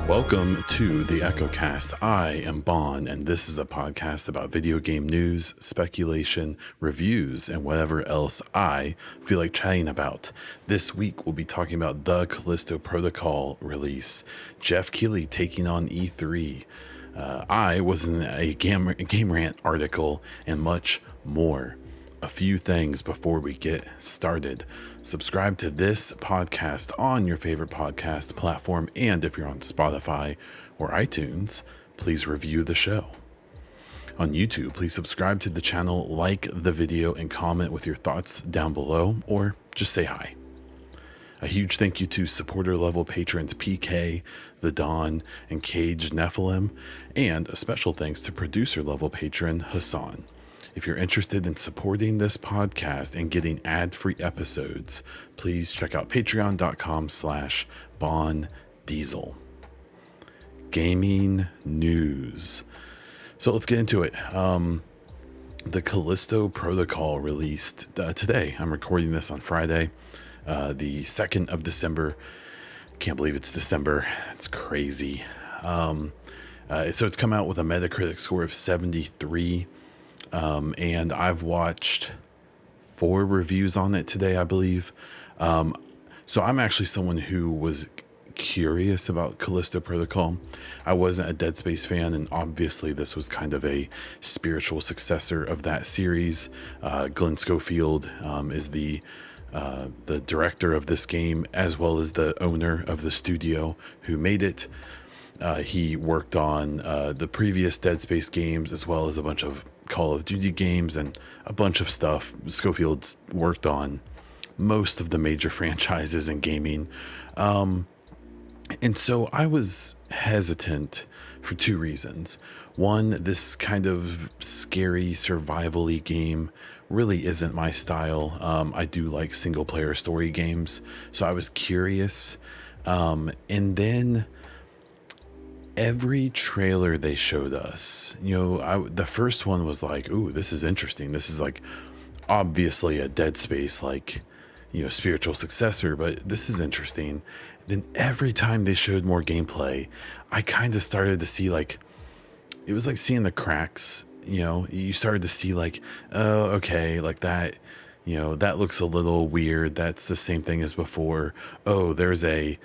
Welcome to the EchoCast. I am Bon, and this is a podcast about video game news, speculation, reviews, and whatever else I feel like chatting about. This week, we'll be talking about the Callisto Protocol release, Jeff Keighley taking on E3. I was in a Game Rant article, and much more. A few things before we get started. Subscribe to this podcast on your favorite podcast platform, and if you're on Spotify or iTunes, please review the show. On YouTube, please subscribe to the channel, like the video, and comment with your thoughts down below, or just say hi. A huge thank you to supporter level patrons PK, The Dawn, and Cage Nephilim, and a special thanks to producer level patron Hassan. If you're interested in supporting this podcast and getting ad-free episodes, please check out patreon.com/bondiesel. Gaming news. So let's get into it. The Callisto Protocol released today. I'm recording this on Friday, the 2nd of December. Can't believe it's December. It's crazy. So it's come out with a Metacritic score of 73. And I've watched 4 reviews on it today, I believe. So I'm actually someone who was curious about Callisto Protocol. I wasn't a Dead Space fan, and obviously this was kind of a spiritual successor of that series. Glenn Schofield is the director of this game, as well as the owner of the studio who made it. He worked on the previous Dead Space games, as well as a bunch of Call of Duty games and a bunch of stuff. Schofield's worked on most of the major franchises in gaming. And so I was hesitant for 2 reasons. One, this kind of scary survival-y game really isn't my style. I do like single-player story games, so I was curious. And then every trailer they showed us, the first one was like, ooh, this is interesting. This is like obviously a Dead Space, spiritual successor, but this is interesting. Then every time they showed more gameplay, I kind of started to see it was like seeing the cracks. You started to see oh, okay, like that, that looks a little weird. That's the same thing as before. Oh, there's a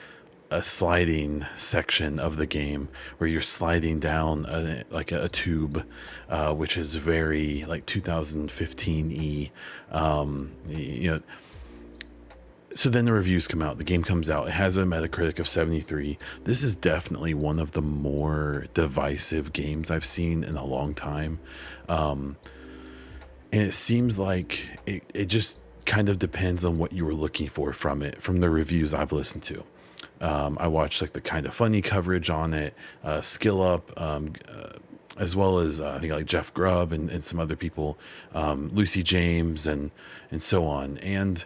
sliding section of the game where you're sliding down a tube, which is very 2015-y. So then the reviews come out. The game comes out. It has a Metacritic of 73. This is definitely one of the more divisive games I've seen in a long time. And it seems like it just kind of depends on what you were looking for from it, from the reviews I've listened to. I watched the kind of funny coverage on it, Skill Up, as well as I think Jeff Grubb and some other people, Lucy James and so on. And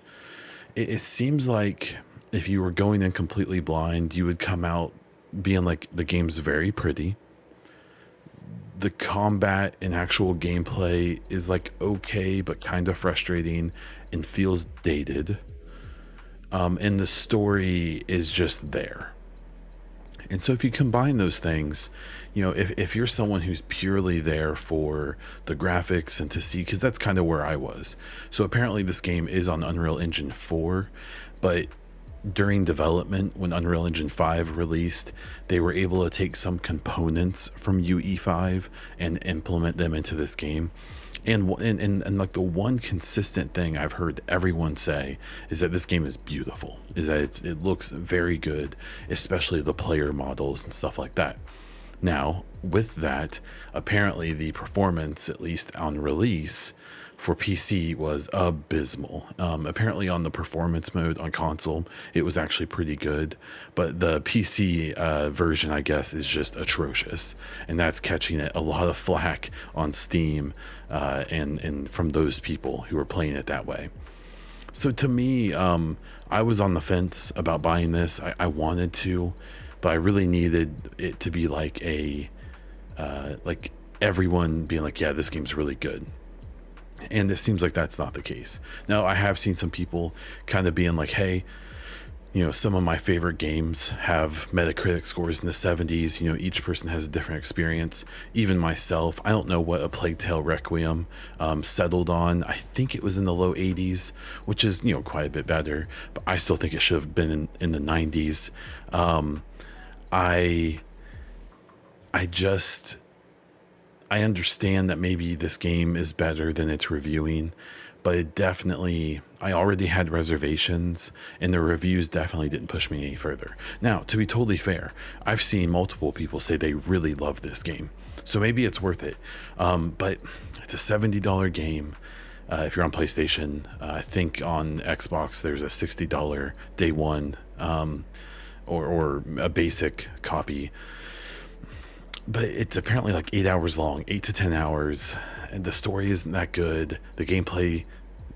it seems like if you were going in completely blind, you would come out being the game's very pretty. The combat and actual gameplay is okay, but kind of frustrating and feels dated. And the story is just there. And so if you combine those things, if you're someone who's purely there for the graphics and to see, because that's kind of where I was. So apparently this game is on Unreal Engine 4, but during development, when Unreal Engine 5 released, they were able to take some components from UE5 and implement them into this game. And the one consistent thing I've heard everyone say is that this game is beautiful, is that it looks very good, especially the player models and stuff like that. Now, with that, apparently the performance, at least on release for PC, was abysmal. Apparently on the performance mode on console, it was actually pretty good, but the PC version, I guess, is just atrocious, and that's catching it a lot of flack on Steam and from those people who are playing it that way. So to me, I was on the fence about buying this. I wanted to, but I really needed it to be everyone being yeah, this game's really good. And it seems like that's not the case. Now, I have seen some people kind of being hey, Some of my favorite games have Metacritic scores in the 70s. Each person has a different experience. Even myself, I don't know what A Plague Tale Requiem settled on. I think it was in the low 80s, which is, quite a bit better, but I still think it should have been in the 90s. I, I just, I understand that maybe this game is better than it's reviewing, but I already had reservations, and the reviews definitely didn't push me any further. Now, to be totally fair, I've seen multiple people say they really love this game, so maybe it's worth it. But it's a $70 game. If you're on PlayStation, I think on Xbox there's a $60 day one, or a basic copy. But it's apparently like 8 hours long, 8 to 10 hours, and the story isn't that good. The gameplay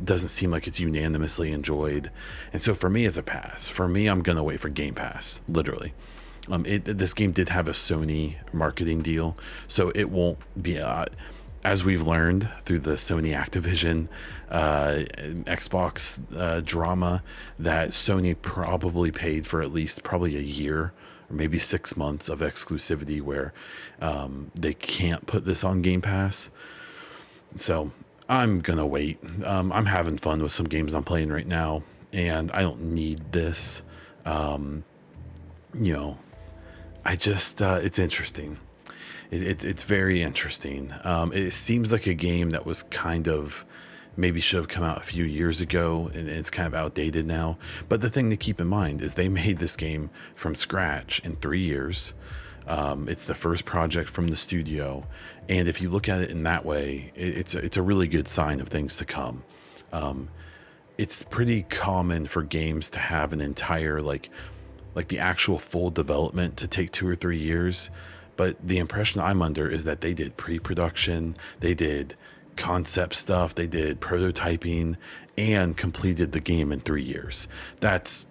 doesn't seem like it's unanimously enjoyed, and so for me, it's a pass. For me, I'm gonna wait for Game Pass, literally. This game did have a Sony marketing deal, so it won't be. As we've learned through the Sony Activision Xbox drama, that Sony probably paid for at least probably a year or maybe 6 months of exclusivity where they can't put this on Game Pass. So I'm gonna wait. I'm having fun with some games I'm playing right now, and I don't need this. You know, I just it's interesting. It's very interesting. It seems like a game that was kind of maybe should have come out a few years ago, and it's kind of outdated now. But the thing to keep in mind is they made this game from scratch in 3 years. It's the first project from the studio, and if you look at it in that way, it's a really good sign of things to come. It's pretty common for games to have an entire like the actual full development to take 2 or 3 years. But the impression I'm under is that they did pre-production, they did concept stuff, they did prototyping, and completed the game in 3 years. That's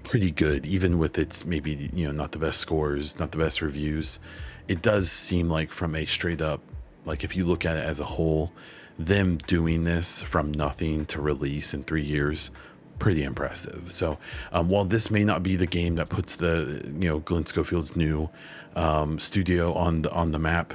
pretty good, even with its maybe, not the best scores, not the best reviews. It does seem like from a straight up, like if you look at it as a whole, them doing this from nothing to release in 3 years, pretty impressive. So while this may not be the game that puts the Glenn Schofield's new studio on the map,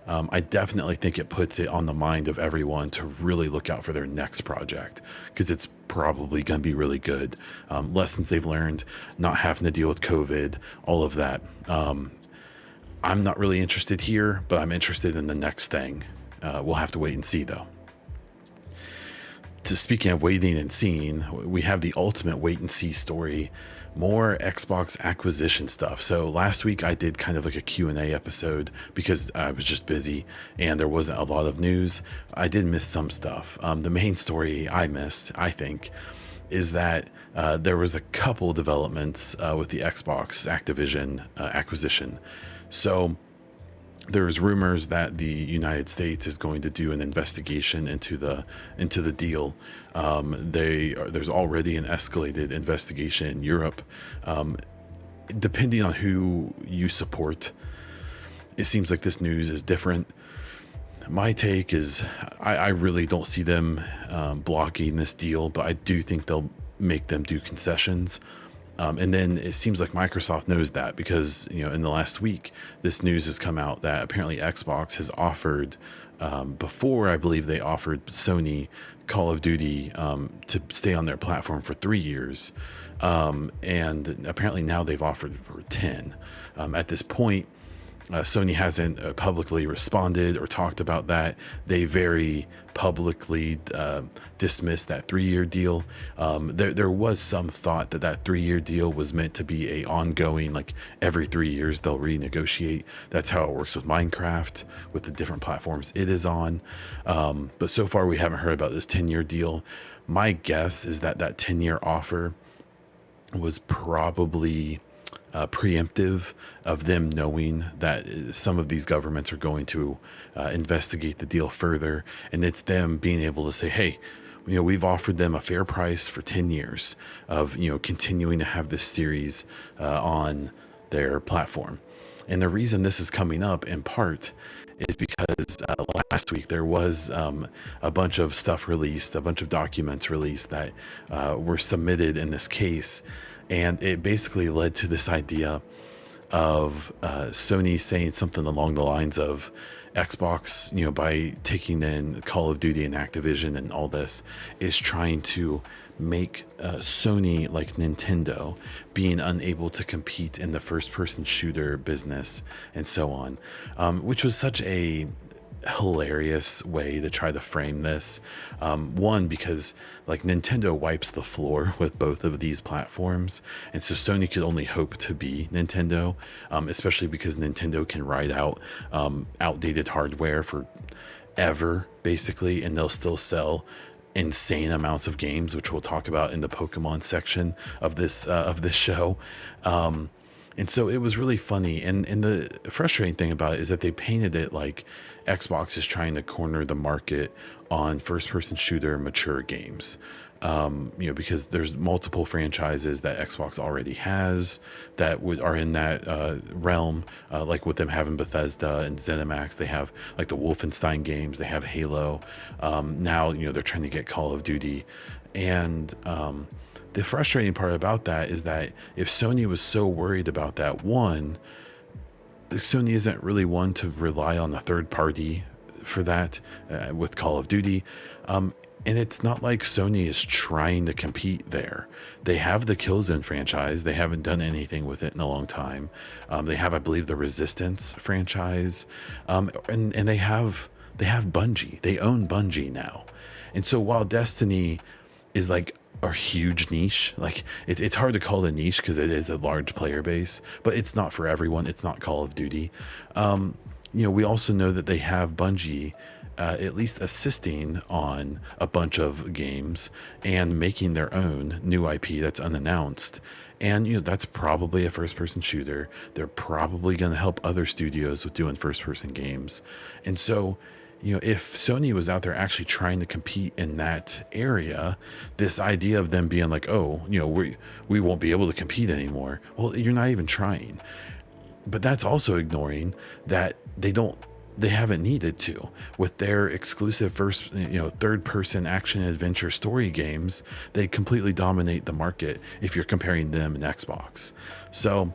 I definitely think it puts it on the mind of everyone to really look out for their next project, because it's probably going to be really good. Lessons they've learned, not having to deal with COVID, all of that. I'm not really interested here, but I'm interested in the next thing. We'll have to wait and see, though. Speaking of waiting and seeing, we have the ultimate wait and see story, more Xbox acquisition stuff. So last week I did kind of like a Q&A episode because I was just busy and there wasn't a lot of news. I did miss some stuff. The main story I missed, I think, is that there was a couple developments with the Xbox Activision acquisition. So there's rumors that the United States is going to do an investigation into the deal. There's already an escalated investigation in Europe. Depending on who you support, it seems like this news is different. My take is I really don't see them blocking this deal, but I do think they'll make them do concessions. And then it seems like Microsoft knows that because, in the last week, this news has come out that apparently Xbox has offered, before I believe they offered Sony Call of Duty to stay on their platform for 3 years. And apparently now they've offered for 10. At this point, Sony hasn't publicly responded or talked about that. They very publicly dismissed that 3-year deal. There was some thought that 3-year deal was meant to be a ongoing, like every 3 years they'll renegotiate. That's how it works with Minecraft, with the different platforms it is on. But so far we haven't heard about this 10-year deal. My guess is that 10-year offer was probably preemptive of them knowing that some of these governments are going to investigate the deal further, and it's them being able to say, hey, we've offered them a fair price for 10 years of continuing to have this series on their platform. And the reason this is coming up in part is because last week there was a bunch of stuff released, a bunch of documents released that were submitted in this case, and it basically led to this idea of Sony saying something along the lines of Xbox, by taking in Call of Duty and Activision and all this, is trying to make Sony like Nintendo, being unable to compete in the first person shooter business and so on, which was such a hilarious way to try to frame this. One, because like Nintendo wipes the floor with both of these platforms, and so Sony could only hope to be Nintendo, especially because Nintendo can ride out outdated hardware for ever basically, and they'll still sell insane amounts of games, which we'll talk about in the Pokemon section of this show. And so it was really funny. And the frustrating thing about it is that they painted it like Xbox is trying to corner the market on first person shooter mature games. Because there's multiple franchises that Xbox already has that are in that realm, like with them having Bethesda and ZeniMax. They have like the Wolfenstein games, they have Halo. Now, they're trying to get Call of Duty. And the frustrating part about that is that if Sony was so worried about that, one, Sony isn't really one to rely on a third party for that with Call of Duty. And it's not like Sony is trying to compete there. They have the Killzone franchise. They haven't done anything with it in a long time. They have, I believe, the Resistance franchise. And they have Bungie. They own Bungie now. And so while Destiny is like a huge niche, like it's hard to call it a niche because it is a large player base, but it's not for everyone. It's not Call of Duty. We also know that they have Bungie at least assisting on a bunch of games and making their own new IP that's unannounced. And, that's probably a first person shooter. They're probably going to help other studios with doing first person games. And so, if Sony was out there actually trying to compete in that area, this idea of them being like, oh, we won't be able to compete anymore. Well, you're not even trying. But that's also ignoring that they haven't needed to with their exclusive third person action adventure story games. They completely dominate the market if you're comparing them and Xbox. So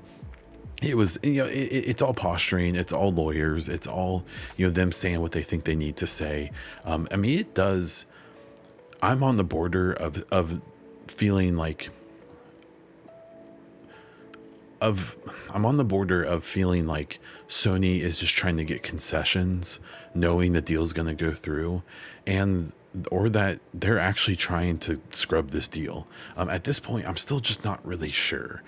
it was, it's all posturing. It's all lawyers. It's all, them saying what they think they need to say. It does. I'm on the border of feeling like, I'm on the border of feeling like Sony is just trying to get concessions, knowing the deal's going to go through, or that they're actually trying to scrub this deal. At this point, I'm still just not really sure.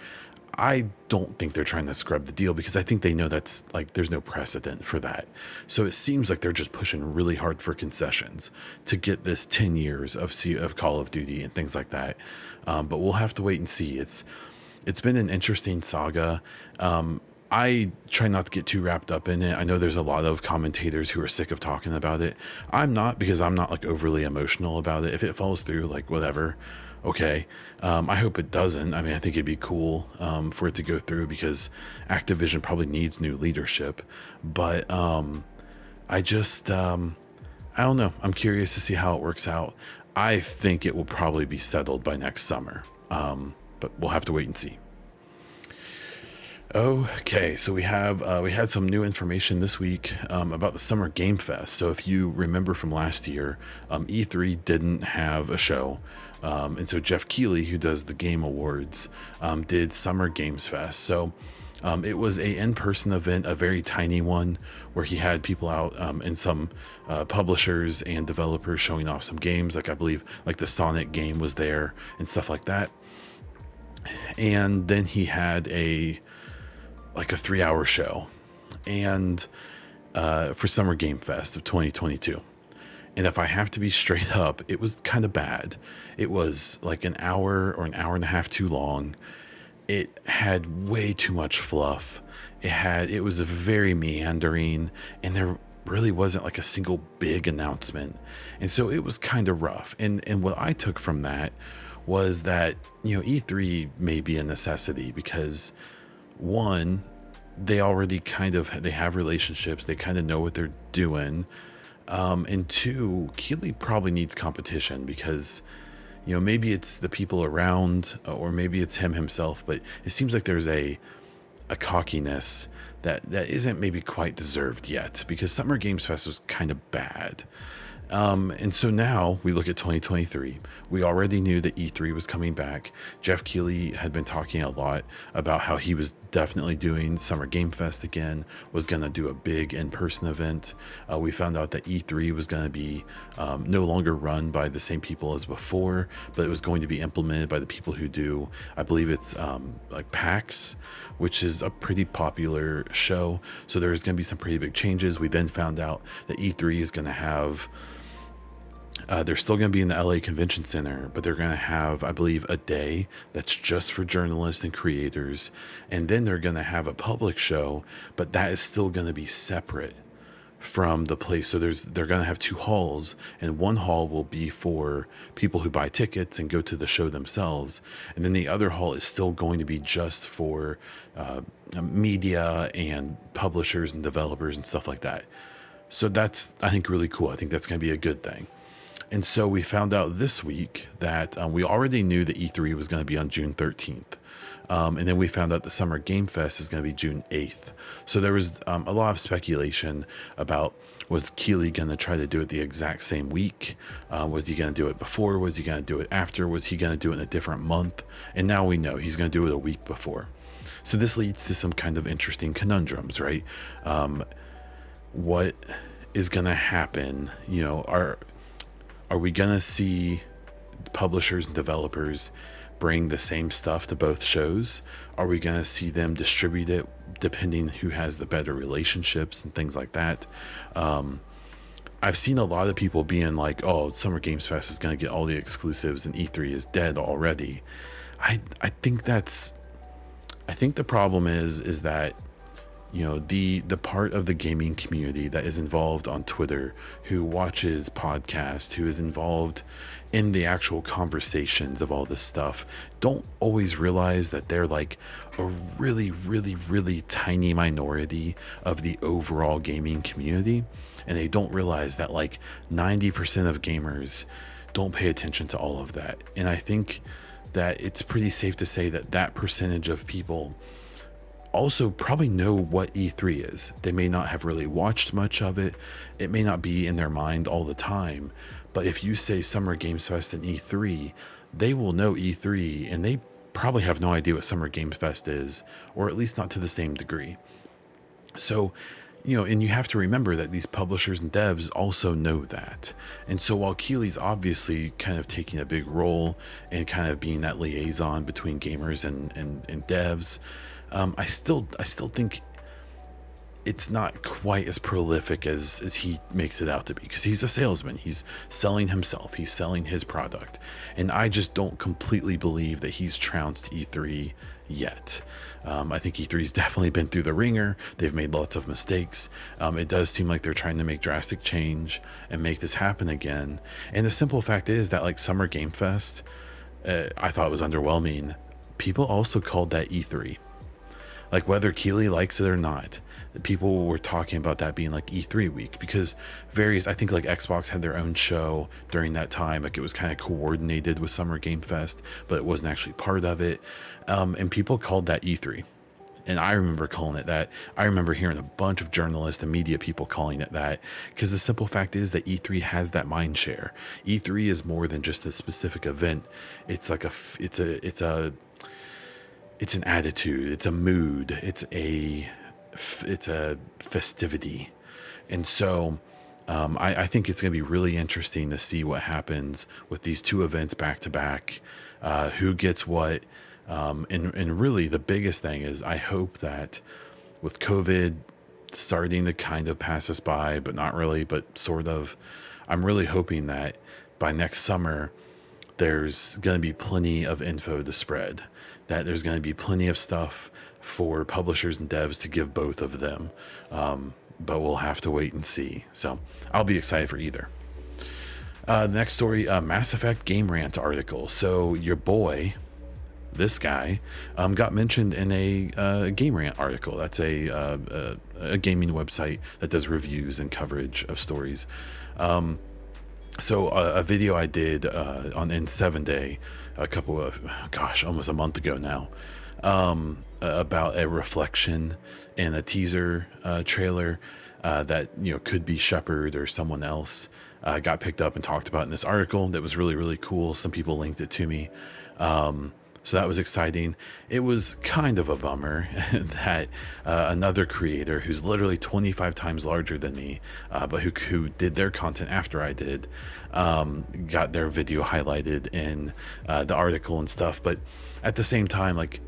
I don't think they're trying to scrub the deal because I think they know that's like there's no precedent for that. So it seems like they're just pushing really hard for concessions to get this 10 years of Call of Duty and things like that. But we'll have to wait and see. It's been an interesting saga. I try not to get too wrapped up in it. I know there's a lot of commentators who are sick of talking about it. I'm not, because I'm not like overly emotional about it. If it falls through, like whatever, okay. I hope it doesn't. I think it'd be cool for it to go through because Activision probably needs new leadership. But I don't know. I'm curious to see how it works out. I think it will probably be settled by next summer. But we'll have to wait and see. Okay, so we had some new information this week about the Summer Game Fest. So if you remember from last year, E3 didn't have a show. And so Jeff Keighley, who does the Game Awards, did Summer Games Fest. So it was a in-person event, a very tiny one, where he had people out and some publishers and developers showing off some games. Like I believe like the Sonic game was there and stuff like that. And then he had a 3-hour show and for Summer Game Fest of 2022. And if I have to be straight up, it was kind of bad. It was like an hour or an hour and a half too long. It had way too much fluff. It was very meandering, and there really wasn't like a single big announcement. And so it was kind of rough. And what I took from that was that, E3 may be a necessity because, one, they already they have relationships, they kind of know what they're doing. And two, Keeley probably needs competition because, maybe it's the people around, or maybe it's him himself, but it seems like there's a cockiness that isn't maybe quite deserved yet, because Summer Games Fest was kind of bad. And so now we look at 2023. We already knew that E3 was coming back. Jeff Keighley had been talking a lot about how he was definitely doing Summer Game Fest again, was going to do a big in-person event. We found out that E3 was going to be no longer run by the same people as before, but it was going to be implemented by the people who do, I believe it's like PAX, which is a pretty popular show. So there's going to be some pretty big changes. We then found out that E3 is going to have they're still going to be in the LA Convention Center, but they're going to have, I believe, a day that's just for journalists and creators. And then they're going to have a public show, but that is still going to be separate from the place. So they're going to have two halls, and one hall will be for people who buy tickets and go to the show themselves. And then the other hall is still going to be just for media and publishers and developers and stuff like that. So that's, I think, really cool. I think that's going to be a good thing. And so we found out this week that we already knew that E3 was going to be on June 13th. And then we found out the Summer Game Fest is going to be June 8th. So there was a lot of speculation about, was Keighley going to try to do it the exact same week? Was he going to do it before? Was he going to do it after? Was he going to do it in a different month? And now we know he's going to do it a week before. So this leads to some kind of interesting conundrums, right? What is going to happen? Are we going to see publishers and developers bring the same stuff to both shows? Are we going to see them distribute it depending who has the better relationships and things like that? I've seen a lot of people being like, oh, Summer Games Fest is going to get all the exclusives and E3 is dead already. I think the problem is that, the part of the gaming community that is involved on Twitter, who watches podcasts, who is involved in the actual conversations of all this stuff, don't always realize that they're like a really, really, really tiny minority of the overall gaming community. And they don't realize that like 90% of gamers don't pay attention to all of that. And I think that it's pretty safe to say that that percentage of people also probably know what E3 is. They may not have really watched much of it. It may not be in their mind all the time. But if you say Summer Games Fest and E3, they will know E3, and they probably have no idea what Summer Games Fest is, or at least not to the same degree. So, and you have to remember that these publishers and devs also know that. And so while Keighley's obviously kind of taking a big role and kind of being that liaison between gamers and devs, I still think it's not quite as prolific as he makes it out to be, because he's a salesman. He's selling himself. He's selling his product. And I just don't completely believe that he's trounced E3 yet. I think E3's definitely been through the ringer. They've made lots of mistakes. It does seem like they're trying to make drastic change and make this happen again. And the simple fact is that like Summer Game Fest, I thought was underwhelming. People also called that E3. Like whether Keighley likes it or not, people were talking about that being like E3 week, because I think like Xbox had their own show during that time. Like it was kind of coordinated with Summer Game Fest, but it wasn't actually part of it. And people called that E3. And I remember calling it that. I remember hearing a bunch of journalists and media people calling it that, because the simple fact is that E3 has that mind share. E3 is more than just a specific event. It's like it's an attitude, it's a mood, it's a festivity. And so I think it's going to be really interesting to see what happens with these two events back to back, who gets what. And really the biggest thing is, I hope that with COVID starting to kind of pass us by, but not really, but sort of, I'm really hoping that by next summer, there's going to be plenty of info to spread, that there's going to be plenty of stuff for publishers and devs to give both of them. But we'll have to wait and see. So I'll be excited for either. Next story, Mass Effect Game Rant article. So your boy, this guy got mentioned in a Game Rant article. That's a gaming website that does reviews and coverage of stories. So a video I did on N7 Day almost a month ago now, about a reflection in a teaser trailer that could be Shepard or someone else. Got picked up and talked about in this article that was really, really cool. Some people linked it to me. So that was exciting. It was kind of a bummer that another creator who's literally 25 times larger than me, but who did their content after I did, got their video highlighted in the article and stuff. But at the same time, like,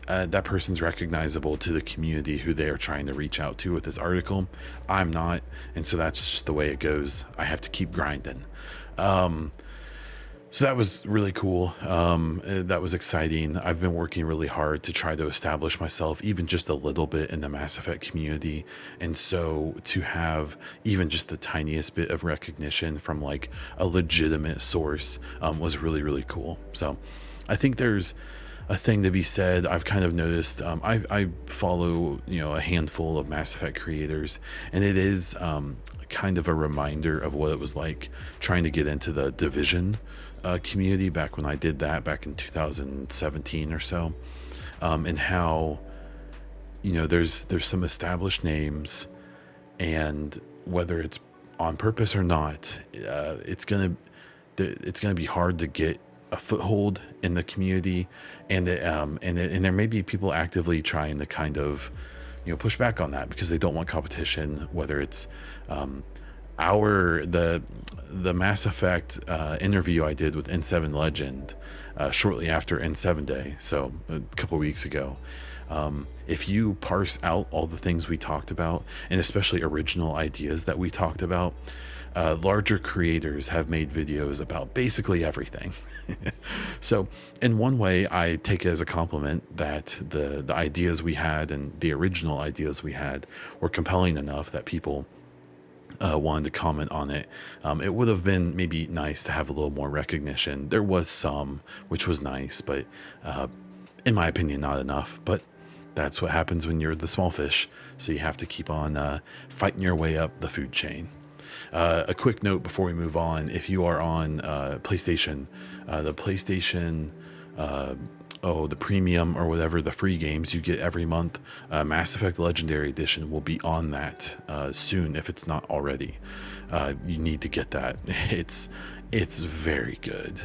that person's recognizable to the community who they are trying to reach out to with this article. I'm not, and so that's just the way it goes. I have to keep grinding. So that was really cool. That was exciting. I've been working really hard to try to establish myself even just a little bit in the Mass Effect community. And so to have even just the tiniest bit of recognition from like a legitimate source was really, really cool. So I think there's a thing to be said. I've kind of noticed, I follow, a handful of Mass Effect creators, and it is kind of a reminder of what it was like trying to get into the Division community back when I did that back in 2017 or so, and how, there's some established names, and whether it's on purpose or not, it's gonna be hard to get a foothold in the community, and there may be people actively trying to kind of push back on that because they don't want competition, whether it's the Mass Effect interview I did with N7 Legend shortly after N7 Day, so a couple weeks ago. If you parse out all the things we talked about, and especially original ideas that we talked about, larger creators have made videos about basically everything. So in one way, I take it as a compliment that the ideas we had and the original ideas we had were compelling enough that people wanted to comment on it. It would have been maybe nice to have a little more recognition. There was some, which was nice, but in my opinion, not enough. But that's what happens when you're the small fish. So you have to keep on fighting your way up the food chain. A quick note before we move on: if you are on PlayStation, the PlayStation, the premium or whatever, the free games you get every month, Mass Effect Legendary Edition will be on that soon if it's not already. You need to get that. It's very good.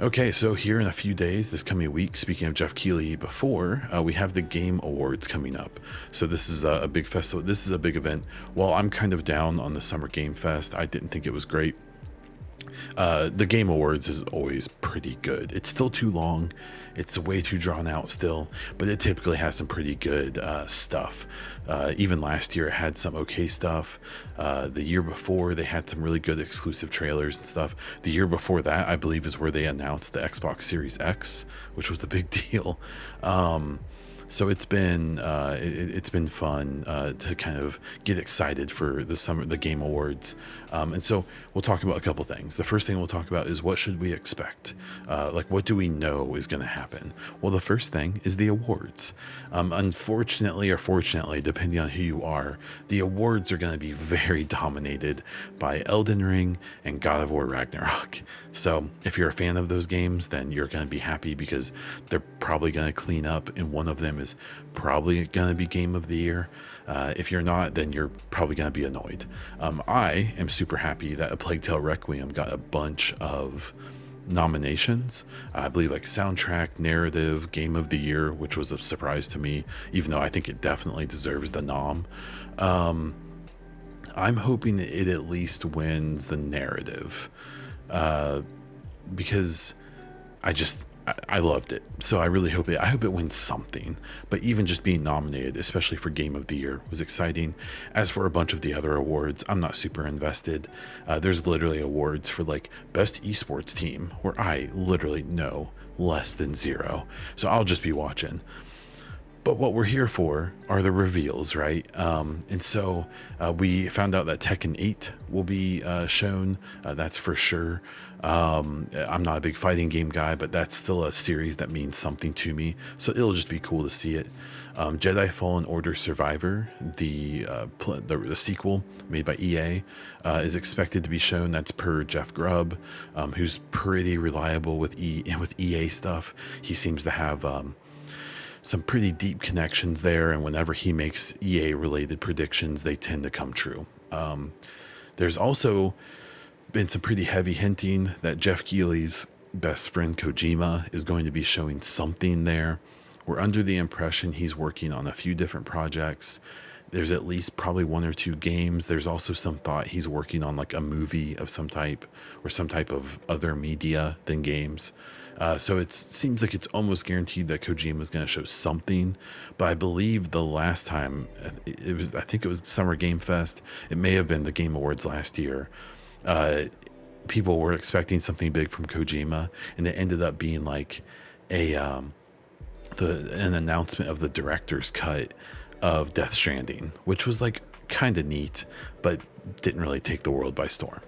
Okay, so here in a few days, this coming week, speaking of Jeff Keighley before, we have the Game Awards coming up. So this is a big festival. This is a big event. While I'm kind of down on the Summer Game Fest, I didn't think it was great. The Game Awards is always pretty good. It's still too long. It's way too drawn out still, but it typically has some pretty good stuff. Even last year it had some okay stuff. The year before they had some really good exclusive trailers and stuff. The year before that, I believe, is where they announced the Xbox Series X, which was the big deal. So it's been fun to kind of get excited for the Game Awards, and so we'll talk about a couple things. The first thing we'll talk about is what should we expect, like what do we know is going to happen. Well, the first thing is the awards. Unfortunately or fortunately, depending on who you are, the awards are going to be very dominated by Elden Ring and God of War Ragnarok. So if you're a fan of those games, then you're going to be happy because they're probably going to clean up, and one of them is probably going to be Game of the Year. If you're not, then you're probably going to be annoyed. I am super happy that A Plague Tale Requiem got a bunch of nominations. I believe like soundtrack, narrative, Game of the Year, which was a surprise to me, even though I think it definitely deserves the nom. I'm hoping that it at least wins the narrative, because I loved it. So I really hope it wins something. But even just being nominated, especially for Game of the Year, was exciting. As for a bunch of the other awards, I'm not super invested. There's literally awards for like best esports team, where I literally know less than zero. So I'll just be watching. But what we're here for are the reveals, right? And so we found out that Tekken 8 will be shown. That's for sure. I'm not a big fighting game guy, but that's still a series that means something to me. So it'll just be cool to see it. Jedi Fallen Order Survivor, the sequel made by EA, is expected to be shown. That's per Jeff Grubb, who's pretty reliable with EA stuff. He seems to have some pretty deep connections there, and whenever he makes EA related predictions, they tend to come true. There's also been some pretty heavy hinting that Jeff Keighley's best friend Kojima is going to be showing something there. We're under the impression he's working on a few different projects. There's at least probably one or two games. There's also some thought he's working on like a movie of some type or some type of other media than games. So it seems like it's almost guaranteed that Kojima is going to show something. But I believe the last time I think it was Summer Game Fest. It may have been the Game Awards last year. People were expecting something big from Kojima, and it ended up being like an announcement of the director's cut of Death Stranding, which was like kind of neat, but didn't really take the world by storm.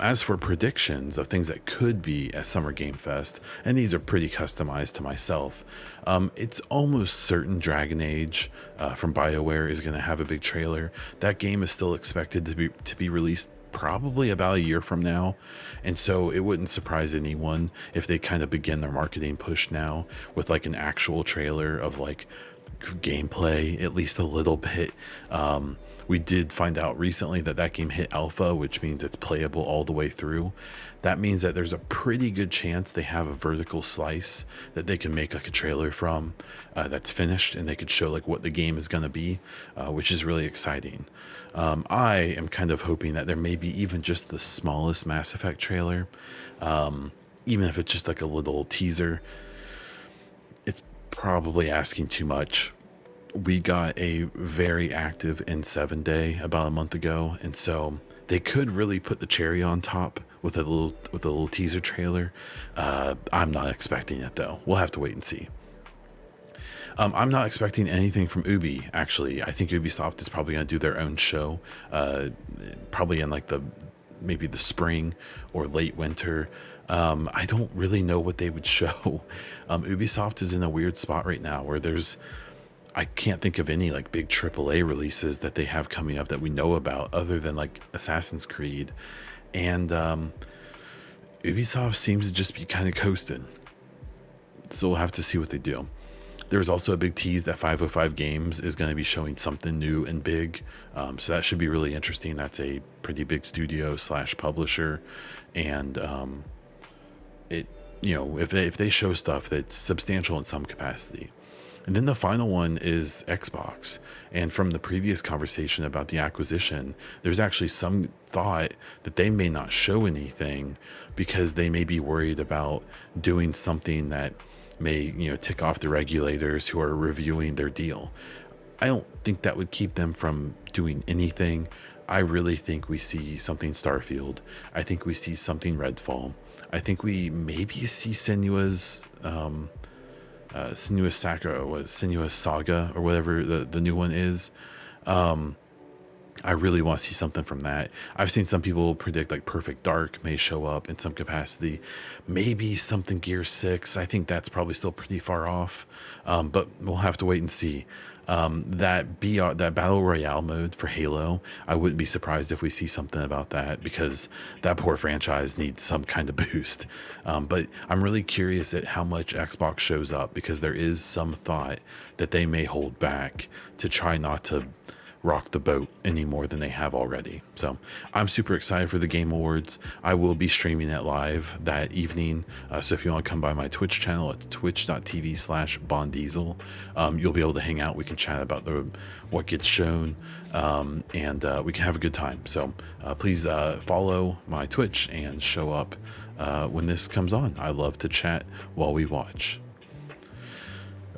As for predictions of things that could be at Summer Game Fest, and these are pretty customized to myself, it's almost certain Dragon Age from BioWare is going to have a big trailer. That game is still expected to be released probably about a year from now, and so it wouldn't surprise anyone if they kind of begin their marketing push now with like an actual trailer of like gameplay, at least a little bit. We did find out recently that game hit alpha, which means it's playable all the way through. That means that there's a pretty good chance they have a vertical slice that they can make like a trailer from that's finished, and they could show like what the game is going to be, which is really exciting. I am kind of hoping that there may be even just the smallest Mass Effect trailer, even if it's just like a little teaser. It's probably asking too much. We got a very active N7 day about a month ago, and so they could really put the cherry on top with a little teaser trailer. I'm not expecting it though. We'll have to wait and see. I'm not expecting anything from Ubi, actually. I think Ubisoft is probably going to do their own show, probably in like maybe the spring or late winter. I don't really know what they would show. Ubisoft is in a weird spot right now where I can't think of any like big AAA releases that they have coming up that we know about other than like Assassin's Creed. And Ubisoft seems to just be kind of coasting. So we'll have to see what they do. There's also a big tease that 505 Games is going to be showing something new and big. So that should be really interesting. That's a pretty big studio / publisher. And if they show stuff that's substantial in some capacity. And then the final one is Xbox. And from the previous conversation about the acquisition, there's actually some thought that they may not show anything because they may be worried about doing something that may, tick off the regulators who are reviewing their deal. I don't think that would keep them from doing anything. I really think we see something Starfield. I think we see something Redfall. I think we maybe see Senua's Senua's Saga or whatever the new one is. I really want to see something from that. I've seen some people predict like Perfect Dark may show up in some capacity. Maybe something Gear 6. I think that's probably still pretty far off, but we'll have to wait and see. That Battle Royale mode for Halo, I wouldn't be surprised if we see something about that because that poor franchise needs some kind of boost. But I'm really curious at how much Xbox shows up because there is some thought that they may hold back to try not to rock the boat any more than they have already. So I'm super excited for the Game Awards. I will be streaming it live that evening. So if you want to come by my Twitch channel, it's twitch.tv/BondDiesel. You'll be able to hang out. We can chat about what gets shown, and we can have a good time. So please follow my Twitch and show up when this comes on. I love to chat while we watch.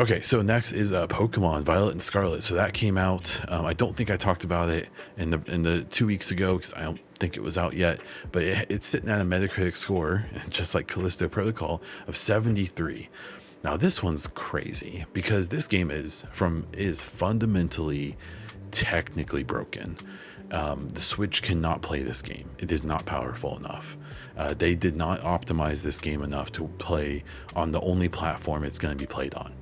Okay, so next is Pokemon Violet and Scarlet. So that came out. I don't think I talked about it in the 2 weeks ago because I don't think it was out yet. But it's sitting at a Metacritic score, just like Callisto Protocol, of 73. Now this one's crazy because this game is fundamentally technically broken. The Switch cannot play this game. It is not powerful enough. They did not optimize this game enough to play on the only platform it's going to be played on.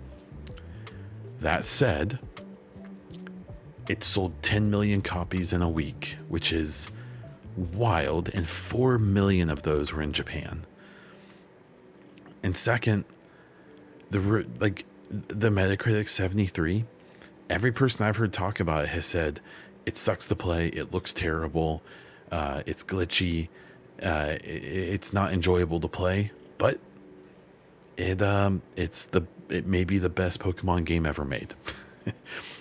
That said, it sold 10 million copies in a week, which is wild, and 4 million of those were in Japan. And second, the Metacritic 73, every person I've heard talk about it has said it sucks to play, it looks terrible, it's glitchy, it's not enjoyable to play, but it may be the best Pokemon game ever made.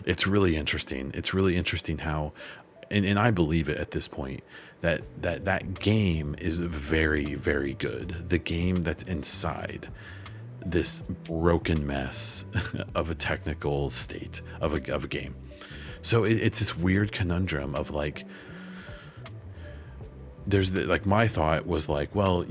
It's really interesting. It's really interesting how, and I believe it at this point, that game is very, very good. The game that's inside this broken mess of a technical state of a game. So it's this weird conundrum of like, my thought was like, well,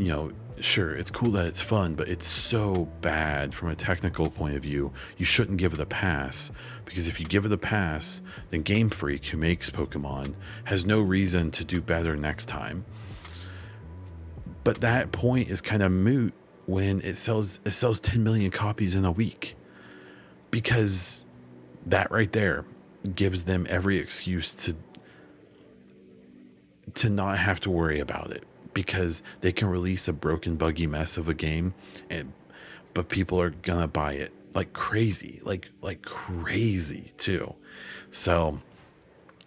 sure, it's cool that it's fun, but it's so bad from a technical point of view, you shouldn't give it a pass, because if you give it a pass, then Game Freak, who makes Pokemon, has no reason to do better next time. But that point is kind of moot when it sells 10 million copies in a week, because that right there gives them every excuse to not have to worry about it, because they can release a broken, buggy mess of a game, but people are gonna buy it like crazy, like crazy too. So,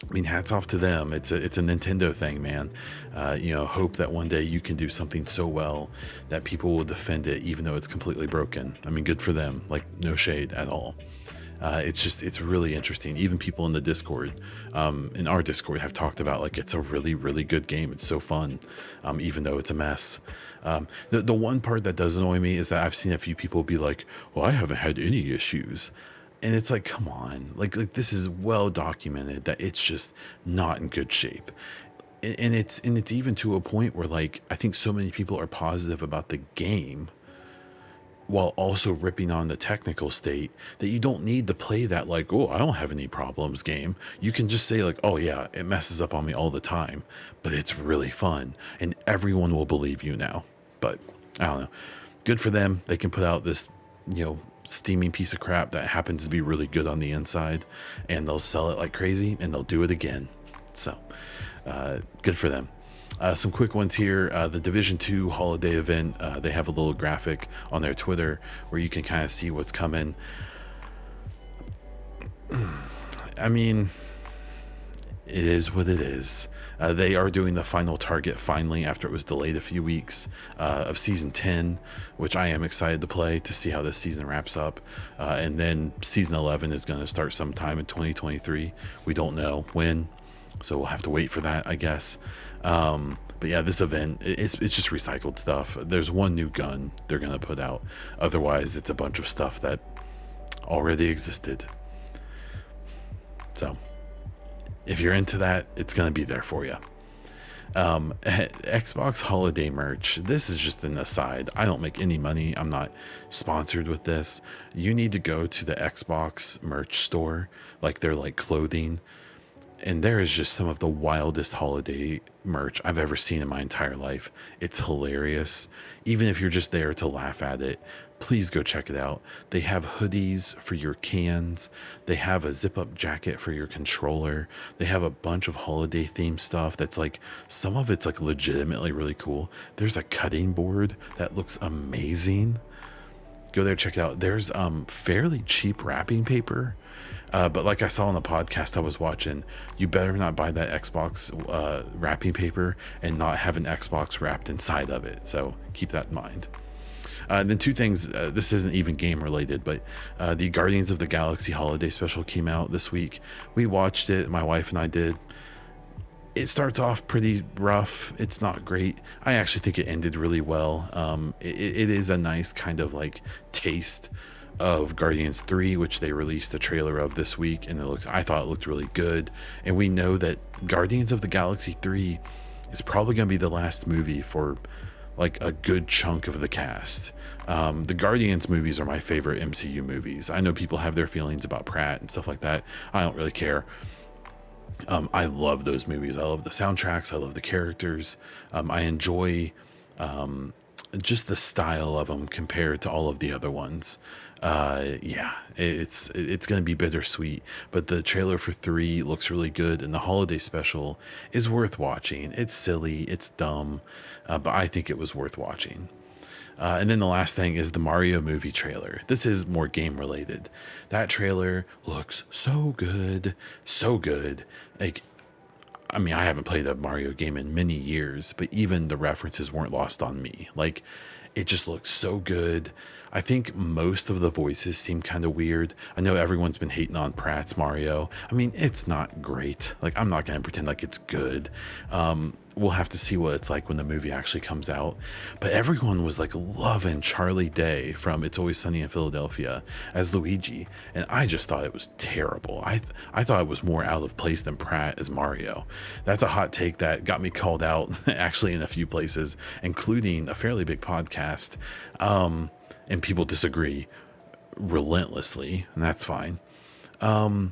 I mean, hats off to them. It's a Nintendo thing, man. Hope that one day you can do something so well that people will defend it, even though it's completely broken. I mean, good for them. Like, no shade at all. It's really interesting. Even people in the Discord, in our Discord, have talked about like it's a really, really good game. It's so fun, even though it's a mess. The one part that does annoy me is that I've seen a few people be like, "Well, I haven't had any issues," and it's like, come on, like this is well documented that it's just not in good shape. And it's even to a point where like I think so many people are positive about the game, while also ripping on the technical state, that you don't need to play that like, oh, I don't have any problems game. You can just say like, oh yeah, it messes up on me all the time, but it's really fun, and everyone will believe you now. But I don't know. Good for them. They can put out this, steaming piece of crap that happens to be really good on the inside, and they'll sell it like crazy, and they'll do it again. So good for them. Some quick ones here. The Division 2 holiday event, they have a little graphic on their Twitter where you can kind of see what's coming. I mean, it is what it is. They are doing the final target finally, after it was delayed a few weeks, of Season 10, which I am excited to play to see how this season wraps up. And then Season 11 is going to start sometime in 2023. We don't know when, so we'll have to wait for that, I guess. But yeah, this event, it's just recycled stuff. There's one new gun they're going to put out. Otherwise, it's a bunch of stuff that already existed. So if you're into that, it's going to be there for you. Xbox holiday merch. This is just an aside. I don't make any money. I'm not sponsored with this. You need to go to the Xbox merch store, like their like clothing, and there is just some of the wildest holiday merch I've ever seen in my entire life. It's hilarious. Even if you're just there to laugh at it, please go check it out. They have hoodies for your cans. They have a zip-up jacket for your controller. They have a bunch of holiday themed stuff that's like, some of it's like legitimately really cool. There's a cutting board that looks amazing. Go there, check it out. There's fairly cheap wrapping paper. But like I saw on the podcast I was watching, you better not buy that Xbox wrapping paper and not have an Xbox wrapped inside of it. So keep that in mind. And then two things, this isn't even game related, but the Guardians of the Galaxy holiday special came out this week. We watched it, my wife and I did. It starts off pretty rough. It's not great. I actually think it ended really well. It is a nice kind of like taste of Guardians 3, which they released a trailer of this week, and I thought it looked really good. And we know that Guardians of the Galaxy 3 is probably going to be the last movie for like a good chunk of the cast. The Guardians movies are my favorite MCU movies. I know people have their feelings about Pratt and stuff like that. I don't really care. I love those movies. I love the soundtracks. I love the characters. I enjoy just the style of them compared to all of the other ones. Yeah, it's gonna be bittersweet, but the trailer for 3 looks really good, and the holiday special is worth watching. It's silly, it's dumb, but I think it was worth watching. And then the last thing is the Mario movie trailer. This is more game related. That trailer looks so good, so good. Like, I mean, I haven't played a Mario game in many years, but even the references weren't lost on me. Like, it just looks so good. I think most of the voices seem kind of weird. I know everyone's been hating on Pratt's Mario. I mean, it's not great. Like, I'm not going to pretend like it's good. We'll have to see what it's like when the movie actually comes out. But everyone was like loving Charlie Day from It's Always Sunny in Philadelphia as Luigi, and I just thought it was terrible. I thought it was more out of place than Pratt as Mario. That's a hot take that got me called out actually in a few places, including a fairly big podcast. And people disagree relentlessly, and that's fine. But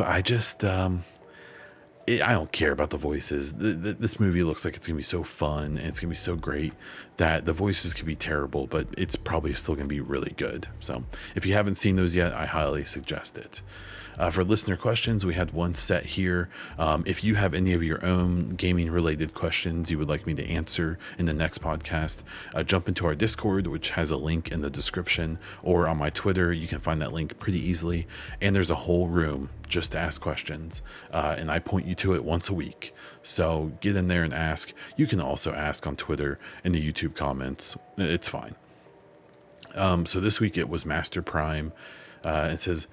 I just I don't care about the voices. This movie looks like it's gonna be so fun and it's gonna be so great that the voices could be terrible, but it's probably still gonna be really good. So if you haven't seen those yet, I highly suggest it. For listener questions, we had one set here. If you have any of your own gaming related questions you would like me to answer in the next podcast, jump into our Discord, which has a link in the description, or on my Twitter. You can find that link pretty easily. And there's a whole room just to ask questions. And I point you to it once a week. So get in there and ask. You can also ask on Twitter in the YouTube comments. It's fine. So this week it was Master Prime. It says,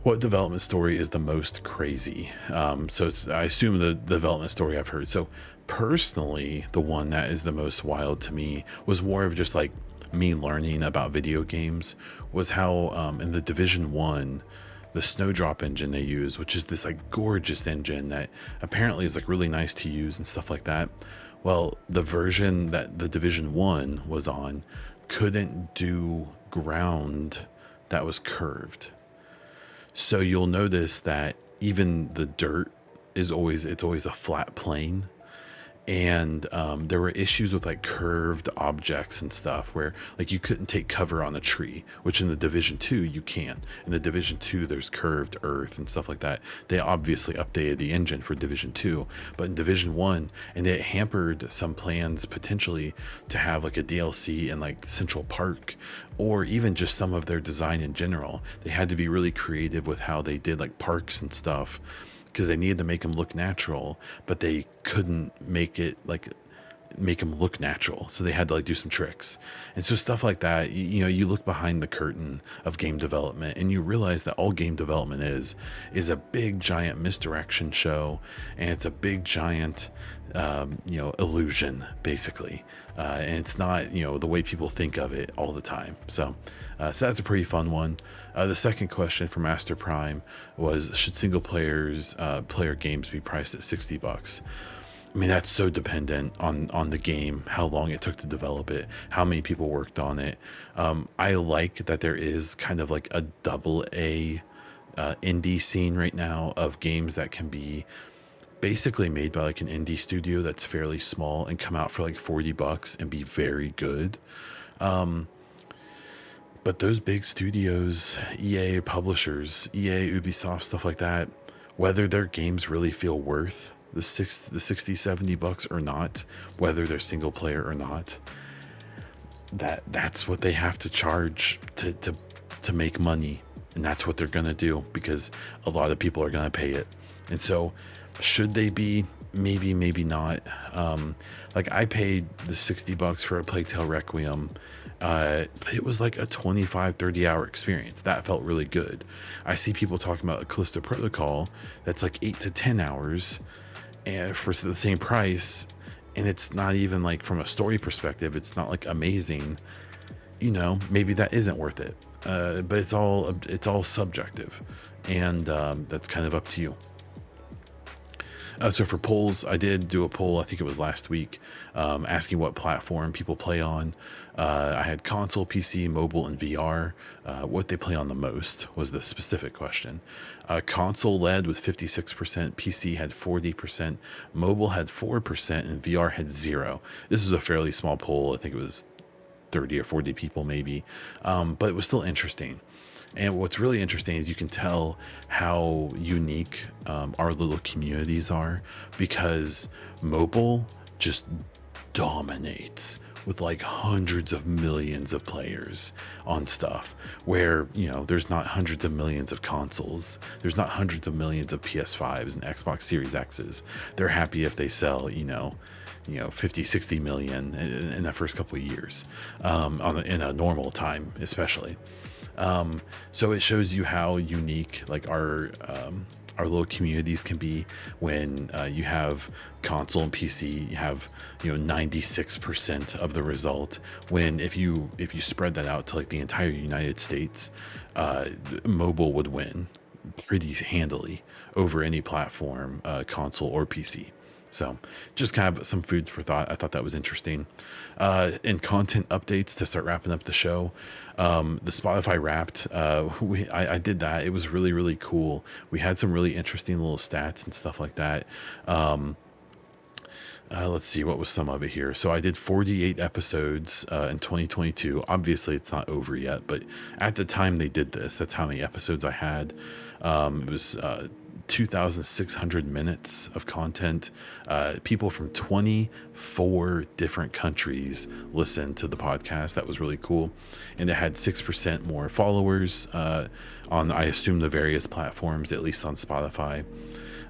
what development story is the most crazy? So I assume the development story I've heard. So personally, the one that is the most wild to me was more of just like me learning about video games, was how in the Division 1, the Snowdrop engine they use, which is this like gorgeous engine that apparently is like really nice to use and stuff like that. Well, the version that the Division 1 was on couldn't do ground that was curved. So you'll notice that even the dirt it's always a flat plane. And there were issues with like curved objects and stuff where like you couldn't take cover on a tree, which in the Division 2 you can. In the Division 2 there's curved earth and stuff like that. They obviously updated the engine for Division 2, but in Division 1, and it hampered some plans potentially to have like a DLC in like Central Park, or even just some of their design in general. They had to be really creative with how they did like parks and stuff, because they needed to make them look natural, but they couldn't make them look natural. So they had to like do some tricks. And so stuff like that, you know, you look behind the curtain of game development and you realize that all game development is a big giant misdirection show. And it's a big giant, illusion basically. And it's not, the way people think of it all the time. So that's a pretty fun one. The second question for Master Prime was, should single player games be priced at $60? I mean, that's so dependent on the game, how long it took to develop it, how many people worked on it. I like that there is kind of like a AA indie scene right now of games that can be basically made by like an indie studio that's fairly small and come out for like $40 and be very good. But those big studios, EA publishers, EA, Ubisoft, stuff like that, whether their games really feel worth the $60-$70 or not, whether they're single player or not, that's what they have to charge to make money. And that's what they're gonna do, because a lot of people are gonna pay it. And so should they be? Maybe, maybe not. Like I paid the $60 for A Plague Tale Requiem. It was like a 25-30 hour experience. That felt really good. I see people talking about a Callisto Protocol that's like 8 to 10 hours and for the same price, and it's not even like, from a story perspective, it's not like amazing. Maybe that isn't worth it. But it's all subjective, and that's kind of up to you. So for polls, I did do a poll. I think it was last week, asking what platform people play on. I had console, PC, mobile, and VR. What they play on the most was the specific question. Console led with 56%, PC had 40%, mobile had 4%, and VR had 0. This was a fairly small poll. I think it was 30 or 40 people maybe, but it was still interesting. And what's really interesting is you can tell how unique our little communities are, because mobile just dominates with like hundreds of millions of players on stuff, where, you know, there's not hundreds of millions of consoles. There's not hundreds of millions of PS5s and Xbox Series X's. They're happy if they sell, 50, 60 million in the first couple of years, in a normal time, especially. So it shows you how unique like our little communities can be when you have console and PC. You have 96% of the result. When if you spread that out to like the entire United States, mobile would win pretty handily over any platform, console or PC. So just kind of some food for thought. I thought that was interesting. And content updates to start wrapping up the show. The Spotify Wrapped, I did that. It was really, really cool. We had some really interesting little stats and stuff like that. Let's see, what was some of it here? So I did 48 episodes in 2022. Obviously, it's not over yet, but at the time they did this, that's how many episodes I had. It was 2,600 minutes of content. People from 24 different countries listened to the podcast. That was really cool. And it had 6% more followers on, I assume, the various platforms, at least on Spotify.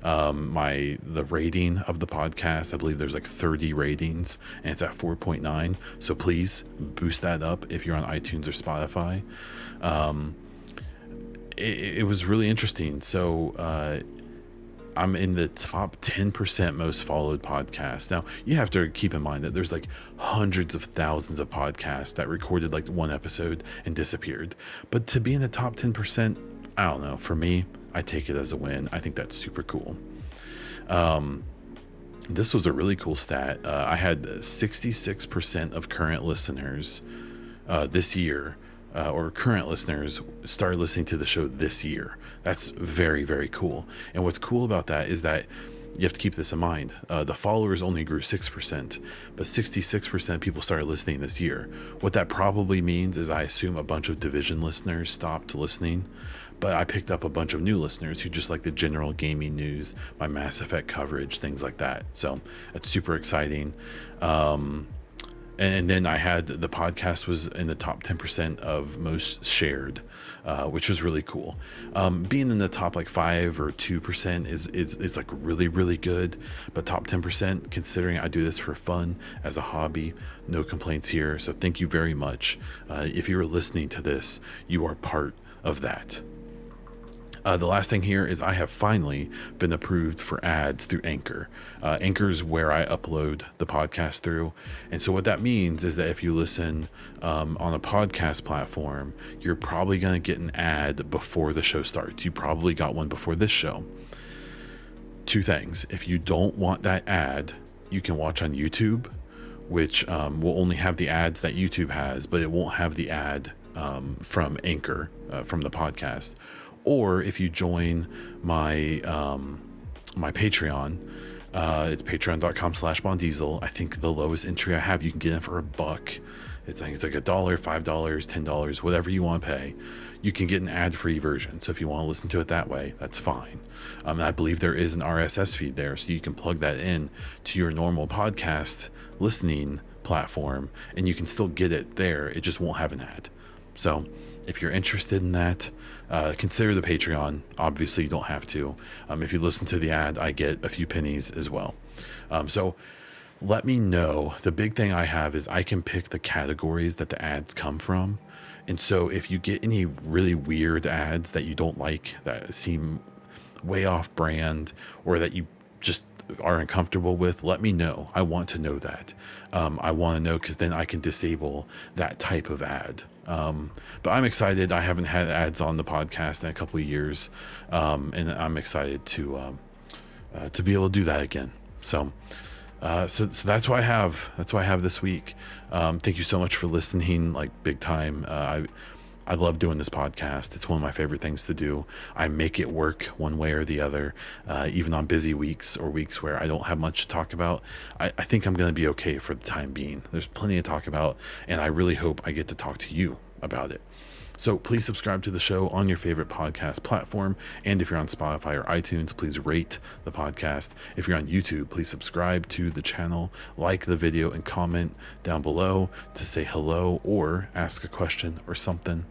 The rating of the podcast, I believe there's like 30 ratings, and it's at 4.9. So please boost that up if you're on iTunes or Spotify. It was really interesting. So I'm in the top 10% most followed podcast. Now, you have to keep in mind that there's like hundreds of thousands of podcasts that recorded like one episode and disappeared. But to be in the top 10%, I don't know. For me, I take it as a win. I think that's super cool. This was a really cool stat. I had 66% of current listeners this year, or current listeners, started listening to the show this year. That's very, very cool. And what's cool about that is that you have to keep this in mind. The followers only grew 6%, but 66% of people started listening this year. What that probably means is I assume a bunch of Division listeners stopped listening, but I picked up a bunch of new listeners who just like the general gaming news, my Mass Effect coverage, things like that. So that's super exciting. And then I had the podcast was in the top 10% of most shared, which was really cool. Being in the top like 5 or 2% is like really, really good. But top 10%, considering I do this for fun as a hobby, no complaints here. So thank you very much. If you're listening to this, you are part of that. The last thing here is I have finally been approved for ads through Anchor. Anchor is where I upload the podcast through. And so what that means is that if you listen on a podcast platform, you're probably going to get an ad before the show starts. You probably got one before this show. Two things. If you don't want that ad, you can watch on YouTube, which will only have the ads that YouTube has, but it won't have the ad from Anchor, from the podcast. Or if you join my my Patreon, it's patreon.com/bondiesel. I think the lowest entry I have, you can get it for $1. It's like $1, $5, $10, whatever you want to pay. You can get an ad-free version. So if you want to listen to it that way, that's fine. I believe there is an RSS feed there, so you can plug that in to your normal podcast listening platform, and you can still get it there. It just won't have an ad. So if you're interested in that, consider the Patreon. Obviously, you don't have to. If you listen to the ad, I get a few pennies as well. So let me know. The big thing I have is I can pick the categories that the ads come from. And so if you get any really weird ads that you don't like, that seem way off brand, or that you just are uncomfortable with, let me know. I want to know that. I want to know, because then I can disable that type of ad. But I'm excited. I haven't had ads on the podcast in a couple of years, and I'm excited to to be able to do that again. So that's what I have. That's what I have this week. Thank you so much for listening, like big time. I love doing this podcast. It's one of my favorite things to do. I make it work one way or the other, even on busy weeks or weeks where I don't have much to talk about. I think I'm going to be okay for the time being. There's plenty to talk about, and I really hope I get to talk to you about it. So please subscribe to the show on your favorite podcast platform. And if you're on Spotify or iTunes, please rate the podcast. If you're on YouTube, please subscribe to the channel, like the video, and comment down below to say hello or ask a question or something.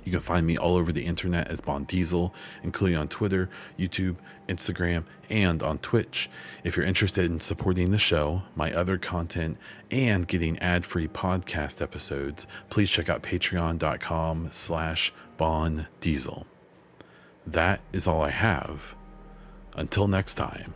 You can find me all over the internet as Bond Diesel, including on Twitter, YouTube, Instagram, and on Twitch. If you're interested in supporting the show, my other content, and getting ad-free podcast episodes, please check out patreon.com/Bond Diesel. That is all I have. Until next time.